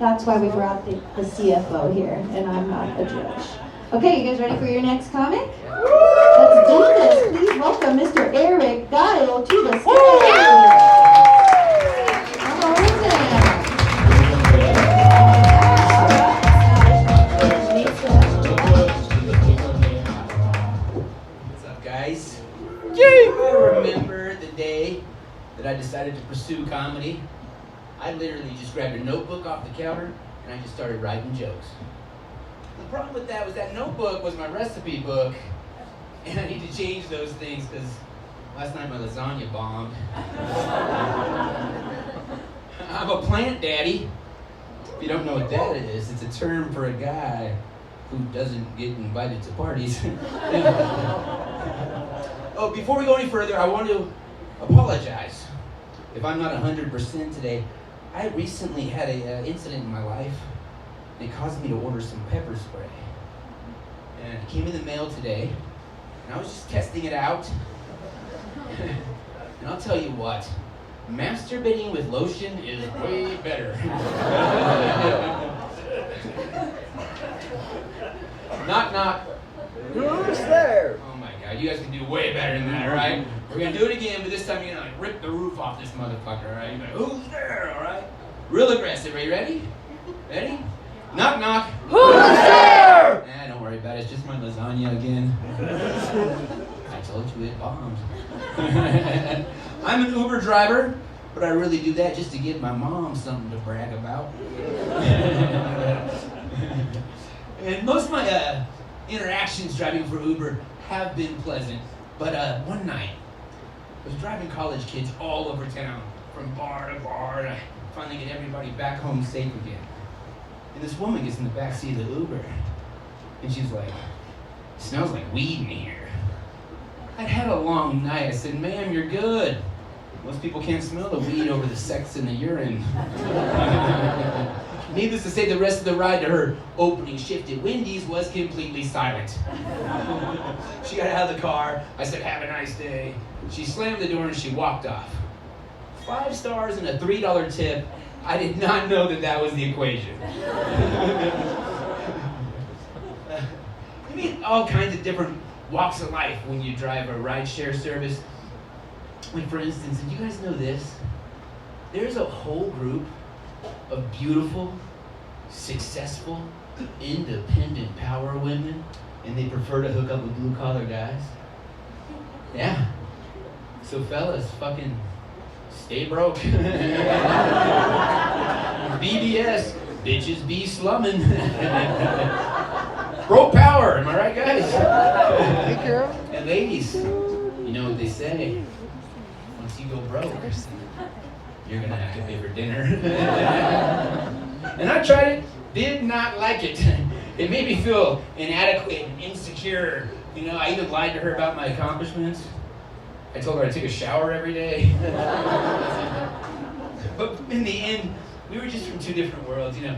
That's why we brought the CFO here, and I'm not a judge. Okay, you guys ready for your next comic? Let's do this. Please welcome Mr. Eric Guile to the stage. Come on in. What's up, guys? I remember the day that I decided to pursue comedy. I literally just grabbed a notebook off the counter and I just started writing jokes. The problem with that was that notebook was my recipe book, and I need to change those things because last night my lasagna bombed. I'm a plant daddy. If you don't know what that is, it's a term for a guy who doesn't get invited to parties. Oh, before we go any further, I want to apologize if I'm not 100% today. I recently had an incident in my life. It caused me to order some pepper spray. And it came in the mail today, and I was just testing it out. And I'll tell you what, masturbating with lotion is way better. Knock, knock. Who's there? Oh my God, you guys can do way better than that, all right? We're gonna do it again, but this time you're gonna like rip the roof off this motherfucker, all right? You're like, who's there, all right? Real aggressive. Are you ready? Ready? Knock, knock. Who's there? Nah, don't worry about it. It's just my lasagna again. I told you it bombed. I'm an Uber driver, but I really do that just to give my mom something to brag about. And most of my interactions driving for Uber have been pleasant, but one night I was driving college kids all over town, from bar to bar, and I finally get everybody back home safe again. And this woman gets in the back seat of the Uber, and she's like, "It smells like weed in here." I'd had a long night. I said, "Ma'am, you're good. Most people can't smell the weed over the sex in the urine." Needless to say, the rest of the ride to her opening shift at Wendy's was completely silent. She got out of the car. I said, "Have a nice day." She slammed the door and she walked off. 5 stars and a $3 tip. I did not know that that was the equation. You meet all kinds of different walks of life when you drive a rideshare service. Like, for instance, did you guys know this? There's a whole group of beautiful, successful, independent power women, and they prefer to hook up with blue-collar guys. Yeah. So fellas, fucking stay broke. BBS, bitches be slumming. Broke power, am I right, guys? Hey, girl. And ladies, you know what they say. Once you go broke, you're gonna have to pay for dinner. And I tried it, did not like it. It made me feel inadequate and insecure. You know, I even lied to her about my accomplishments. I told her I take a shower every day. But in the end, we were just from two different worlds, you know.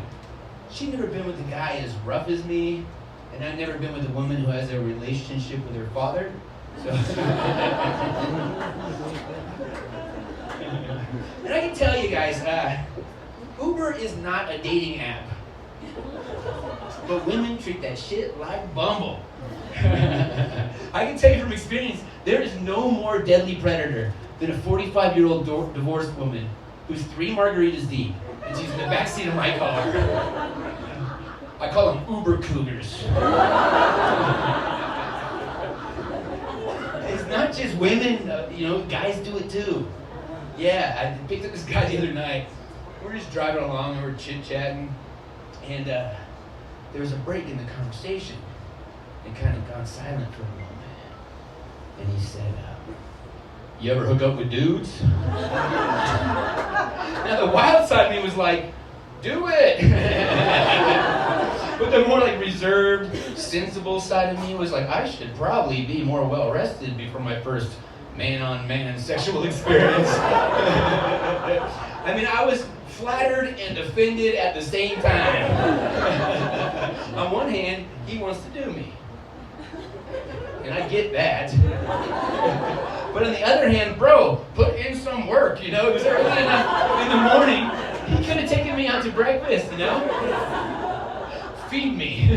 She'd never been with a guy as rough as me, and I've never been with a woman who has a relationship with her father. So and I can tell you guys, Uber is not a dating app. But women treat that shit like Bumble. I can tell you from experience, there is no more deadly predator than a 45-year-old divorced woman who's 3 margaritas deep, and she's in the backseat of my car. I call them Uber cougars. It's not just women, you know, guys do it too. Yeah, I picked up this guy the other night. We're just driving along and we're chit-chatting, and there was a break in the conversation. It kind of gone silent for a moment. And he said, "You ever hook up with dudes?" Now the wild side of me was like, "Do it!" But the more like reserved, sensible side of me was like, I should probably be more well rested before my first man-on-man sexual experience. I mean, I was flattered and offended at the same time. On one hand, he wants to do me. And I get that. But on the other hand, bro, put in some work, you know? It was early in the morning. He could have taken me out to breakfast, you know? Feed me.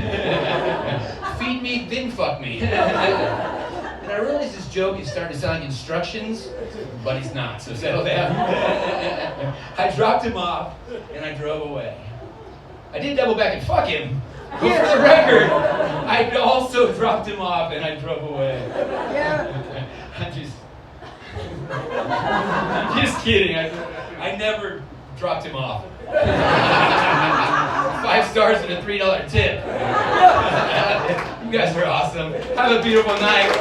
Feed me, then fuck me. And I realized this joke is starting to sound like instructions, but it's not, so settle down. I dropped him off, and I drove away. I did double back and fuck him, but for the record, I also dropped him off, and I drove away. Yeah. I'm just kidding. I never dropped him off. 5 stars and a $3 tip. You guys are awesome. Have a beautiful night.